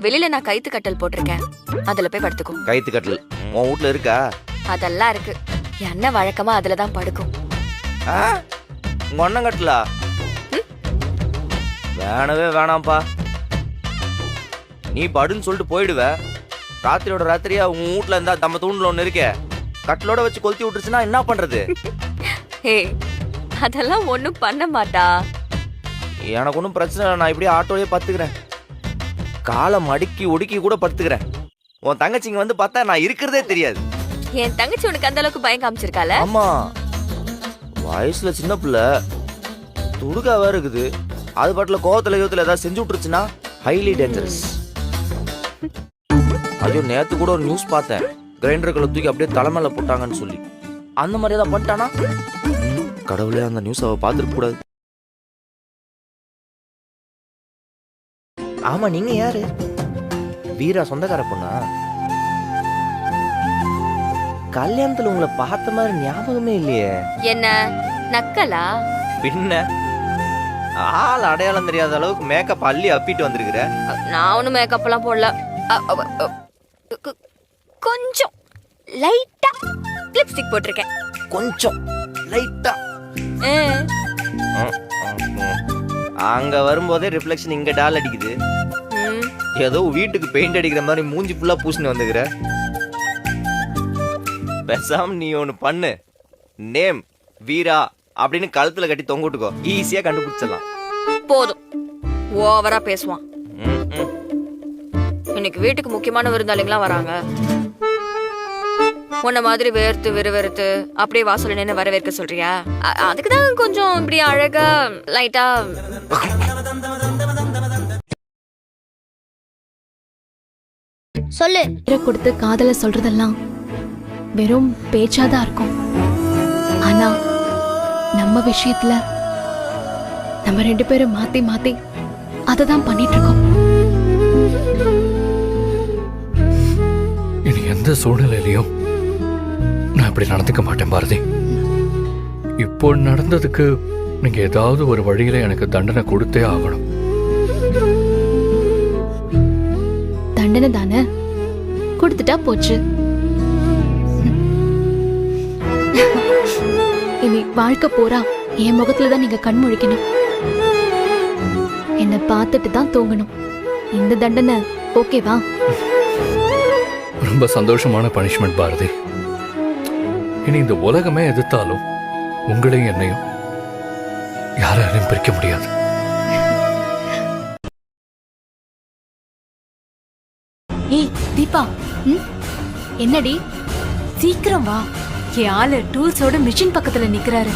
வெளியில நான் கைத்து கட்டல் போட்டிருக்கேன், அதுல போய் படுத்துக்கோ. கைத்து கட்டல் உன் வீட்ல இருக்கா? அதெல்லாம் இருக்கு. என் அண்ணன் வழக்கமா அதுலதான் படுக்கும். உங்க அண்ணன் கட்டலா? வேணவே வேணாம்ப்பா. நீ படுன்னு சொல்லிட்டு போயிடுவ. ராத்திரியோட ராத்திரியா உன் வீட்ல இருந்தா நம்ம தூண்ல ஒண்ணு இருக்கே, கட்டலோட வச்சு கொளுத்தி விட்டுருச்சுன்னா என்ன பண்றது? அதெல்லாம் ஒண்ணும் பண்ண மாட்டா. எனக்கு ஒன்றும் பிரச்சனை இல்லை, நான் இப்படியே ஆட்டோலயே பத்துக்கிறேன். காலை மடிக்கி ஒடுக்கி கூட படுத்துக்கிறேன். உன் தங்கச்சிங்க வந்து பார்த்தா நான் இருக்கிறதே தெரியாது. என் தங்கச்சி உனக்கு அந்த அளவுக்கு பயம் காமிச்சிருக்கால? ஆமா, வயசுல சின்ன பிள்ளை, துடுக்காவா இருக்குது. அது பாட்டுல கோவத்துல ஏதாவது செஞ்சு விட்டுருச்சுன்னா ஹைலி டேஞ்சரஸ். ஐயோ, நேத்து கூட ஒரு நியூஸ் பார்த்தேன், கிரைண்டர்களை தூக்கி அப்படியே தலைமையில போட்டாங்கன்னு சொல்லி. அந்த மாதிரி ஏதாவது பண்ணிட்டானா? கடவுளே, அந்த நியூஸ் அவ பார்த்துருக்க கூடாது. ஆமா, நீங்க யாரு? வீரா சொந்தக்கார பொண்ணா? கல்யாணத்துல உங்களை பார்த்த மாதிரி ஞாபகமே இல்லையே. என்ன நக்கலா? பின்ன ஆள் அடையாளம் தெரியாத அளவுக்கு மேக்கப் அள்ளி அப்பிட்டு வந்திருக்கிற. நான் ஒன்னும் மேக்கப் எல்லாம் போடல. கொஞ்சம் லைட்டா லிப்ஸ்டிக் போட்டிருக்கேன். கொஞ்சம் லைட்டா. அங்க வரும்போதே ரிஃப்ளெக்ஷன் இங்க டால் அடிக்குது. ஏதோ வீட்டுக்கு பெயிண்ட் அடிக்கிற மாதிரி மூஞ்சி ஃபுல்லா பூசின்னு வந்துக்கிற. பேசாம நீ ஒண்ணு பண்ணு, நேம் வீரா அப்படின்னு கழுத்துல கட்டி தொங்கிட்டுக்கோ, ஈஸியா கண்டுபிடிச்சிடலாம். போதும், ஓவரா பேசுவான். இன்னைக்கு வீட்டுக்கு முக்கியமான விருந்தாளிங்களா வராங்க. உன்ன மாதிரி வேர்த்து விறுவிறுத்து அப்படியே வாசல்ல நின்று வரவேற்க சொல்றியா? அதுக்குதான் கொஞ்சம் இப்படி அழகா லைட்டா. சொல்லு. கொடுத்து காதல சொல்றதெல்லாம் வெறும் பேச்சாதான் இருக்கும். ஆனா நம்ம விஷயத்துல நம்ம 2 பேரும் மாத்தி மாத்தி அததான் பண்ணிட்டு இருக்கோம். இனி எந்த சூழ்நிலையிலையும் நான் இப்படி நடந்துக்க மாட்டேன் பாரதி. இப்போ நடந்ததுக்கு நீங்க ஏதாவது ஒரு வழியில எனக்கு தண்டனை கொடுத்தே ஆகணும். தண்டனை தானே, கொடுத்துட்டா போச்சு. இனி வாழ்க்கை போறா என் முகத்துலதான் நீங்க கண் முழிக்கணும், என்ன பார்த்துட்டு தான் தூங்கணும். இந்த தண்டனை ஓகேவா? ரொம்ப சந்தோஷமான பனிஷ்மெண்ட் பாரதி. இனி இந்த உலகமே எதிர்த்தாலும் உங்களையும் என்னையும் யாராலையும் பிரிக்க முடியாது. ஏய் தீபா, என்னடி? சீக்கிரம் வா. என் ஆளு டூல்ஸோட மிஷின் பக்கத்துல நிக்கிறாரு.